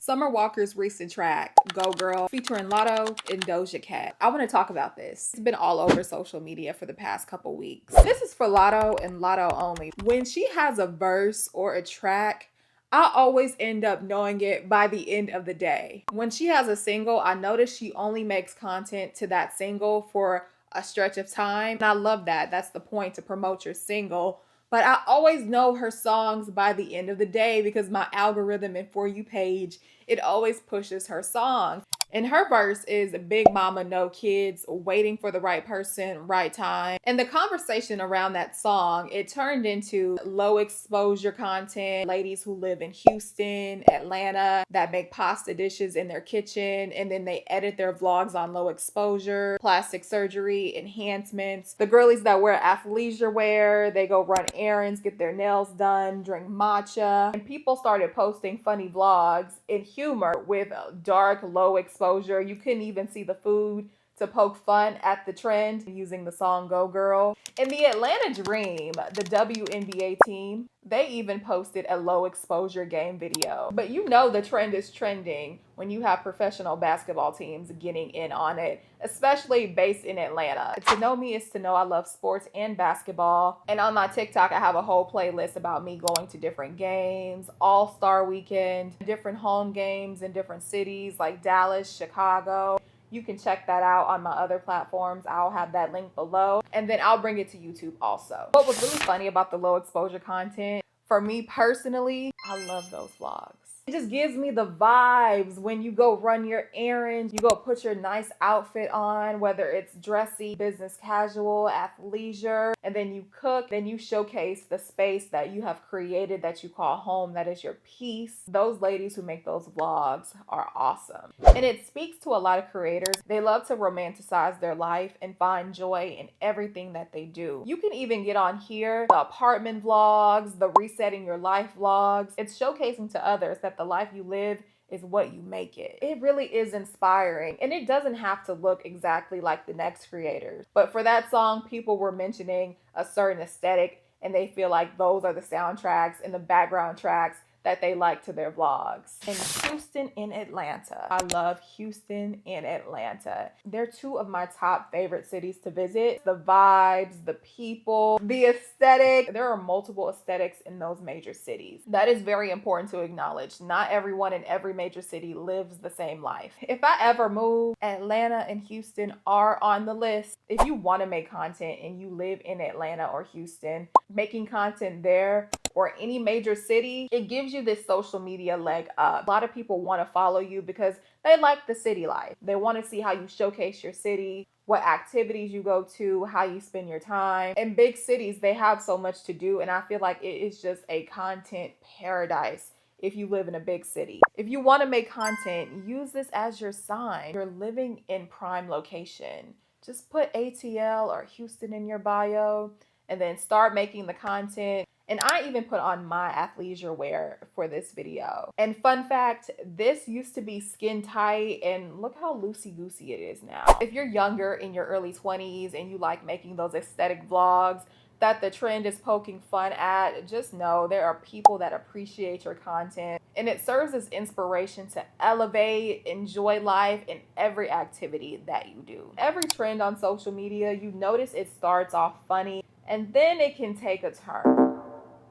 Summer Walker's recent track, Go Girl, featuring Latto and Doja Cat. I want to talk about this. It's been all over social media for the past couple weeks. This is for Latto and Latto only. When she has a verse or a track, I always end up knowing it by the end of the day. When she has a single, I notice she only makes content to that single for a stretch of time. And I love that. That's the point, to promote your single. But I always know her songs by the end of the day because my algorithm and For You page, it always pushes her songs. And her verse is Big Mama, No Kids, Waiting for the Right Person, Right Time. And the conversation around that song, it turned into low exposure content, ladies who live in Houston, Atlanta, that make pasta dishes in their kitchen, and then they edit their vlogs on low exposure, plastic surgery, enhancements. The girlies that wear athleisure wear, they go run errands, get their nails done, drink matcha. And people started posting funny vlogs in humor with dark, low exposure. You couldn't even see the food to poke fun at the trend using the song Go Girl. In the Atlanta Dream, the WNBA team, they even posted a low exposure game video. But you know the trend is trending when you have professional basketball teams getting in on it, especially based in Atlanta. To know me is to know I love sports and basketball. And on my TikTok, I have a whole playlist about me going to different games, All-Star Weekend, different home games in different cities like Dallas, Chicago. You can check that out on my other platforms. I'll have that link below. And then I'll bring it to YouTube also. What was really funny about the low exposure content, for me personally, I love those vlogs. It just gives me the vibes when you go run your errands, you go put your nice outfit on, whether it's dressy, business casual, athleisure, and then you cook, then you showcase the space that you have created that you call home, that is your peace. Those ladies who make those vlogs are awesome. And it speaks to a lot of creators. They love to romanticize their life and find joy in everything that they do. You can even get on here, the apartment vlogs, the resetting your life vlogs. It's showcasing to others that the life you live is what you make it. It really is inspiring, and it doesn't have to look exactly like the next creators. But for that song, people were mentioning a certain aesthetic, and they feel like those are the soundtracks and the background tracks that they like to their vlogs. In Houston and Atlanta. I love Houston and Atlanta. They're two of my top favorite cities to visit. The vibes, the people, the aesthetic. There are multiple aesthetics in those major cities. That is very important to acknowledge. Not everyone in every major city lives the same life. If I ever move, Atlanta and Houston are on the list. If you want to make content and you live in Atlanta or Houston, making content there or any major city, it gives you this social media leg up. A lot of people want to follow you because they like the city life. They want to see how you showcase your city, what activities you go to, how you spend your time. In big cities, they have so much to do, and I feel like it is just a content paradise if you live in a big city. If you want to make content, use this as your sign. You're living in prime location. Just put ATL or Houston in your bio and then start making the content. And I even put on my athleisure wear for this video. And fun fact, this used to be skin tight, and look how loosey-goosey it is now. If you're younger, in your early 20s, and you like making those aesthetic vlogs that the trend is poking fun at, just know there are people that appreciate your content, and it serves as inspiration to elevate, enjoy life in every activity that you do. Every trend on social media, you notice it starts off funny, and then it can take a turn.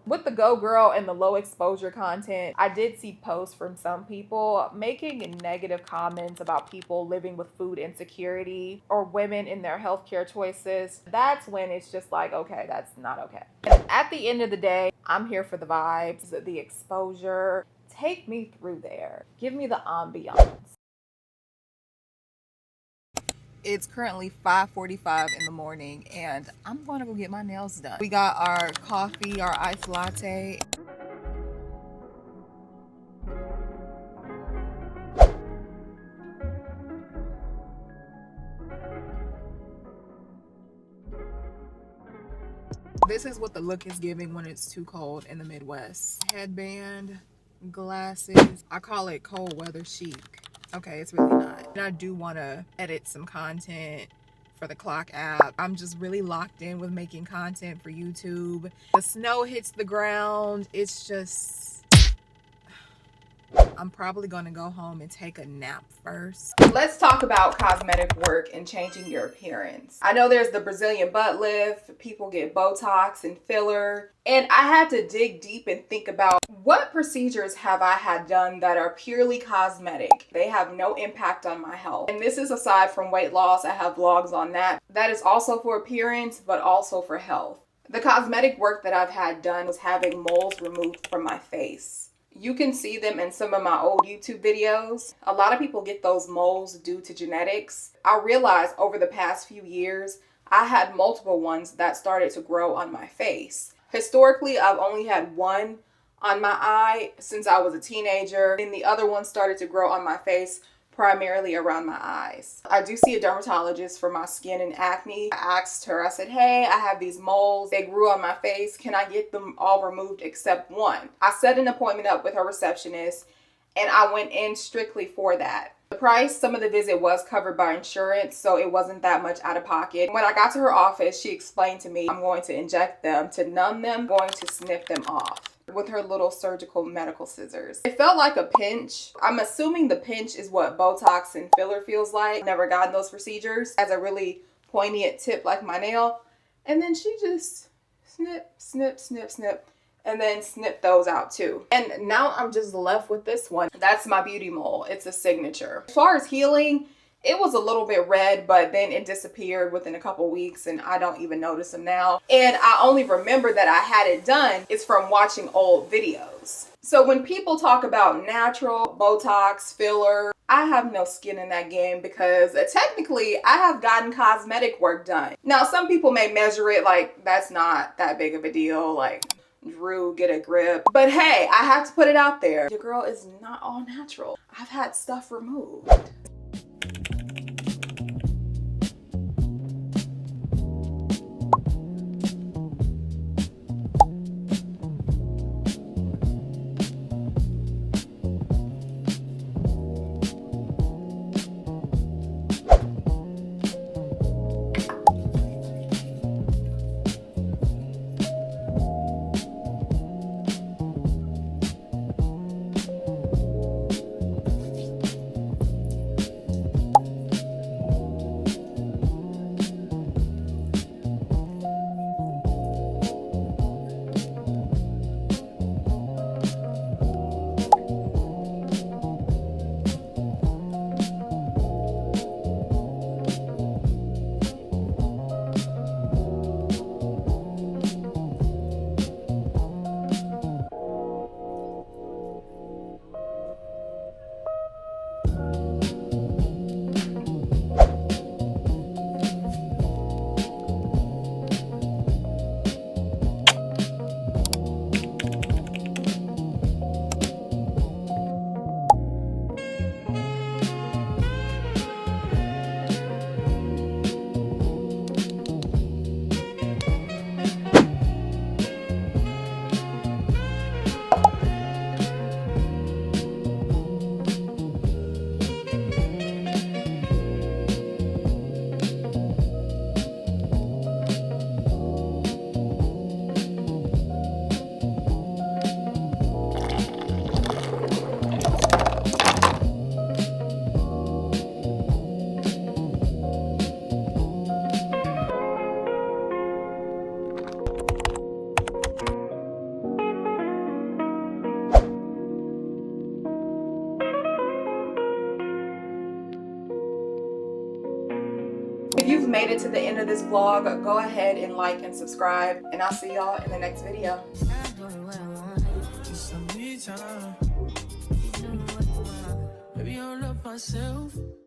With the Go Girl and the low exposure content, I did see posts from some people making negative comments about people living with food insecurity or women in their healthcare choices. That's when it's just like, okay, that's not okay. At the end of the day, I'm here for the vibes, the exposure. Take me through there. Give me the ambiance. It's currently 5:45 in the morning and I'm going to go get my nails done. We got our coffee, our iced latte. This is what the look is giving when it's too cold in the Midwest. Headband, glasses. I call it cold weather chic. Okay, it's really not. And I do want to edit some content for the Clock app. I'm just really locked in with making content for YouTube. The snow hits the ground. It's just, I'm probably going to go home and take a nap first. Let's talk about cosmetic work and changing your appearance. I know there's the Brazilian butt lift, people get Botox and filler, and I had to dig deep and think about what procedures have I had done that are purely cosmetic. They have no impact on my health. And this is aside from weight loss. I have vlogs on that. That is also for appearance, but also for health. The cosmetic work that I've had done was having moles removed from my face. You can see them in some of my old YouTube videos. A lot of people get those moles due to genetics. I realized over the past few years, I had multiple ones that started to grow on my face. Historically, I've only had one on my eye since I was a teenager, and the other one started to grow on my face primarily around my eyes. I do see a dermatologist for my skin and acne. I asked her, I said, hey, I have these moles. They grew on my face. Can I get them all removed except one? I set an appointment up with her receptionist and I went in strictly for that. The price, some of the visit was covered by insurance, so it wasn't that much out of pocket. When I got to her office, she explained to me, I'm going to inject them to numb them, going to snip them off with her little surgical medical scissors. It felt like a pinch. I'm assuming the pinch is what Botox and filler feels like. Never gotten those procedures. As a really poignant tip like my nail. And then she just snip, snip, snip, snip. And then snip those out too. And now I'm just left with this one. That's my beauty mole. It's a signature. As far as healing, it was a little bit red, but then it disappeared within a couple weeks and I don't even notice them now. And I only remember that I had it done is from watching old videos. So when people talk about natural, Botox, filler, I have no skin in that game because technically I have gotten cosmetic work done. Now, some people may measure it like that's not that big of a deal. Like, Drew, get a grip. But hey, I have to put it out there. Your girl is not all natural. I've had stuff removed. If you've made it to the end of this vlog, go ahead and like and subscribe, and I'll see y'all in the next video. Maybe I'll love myself.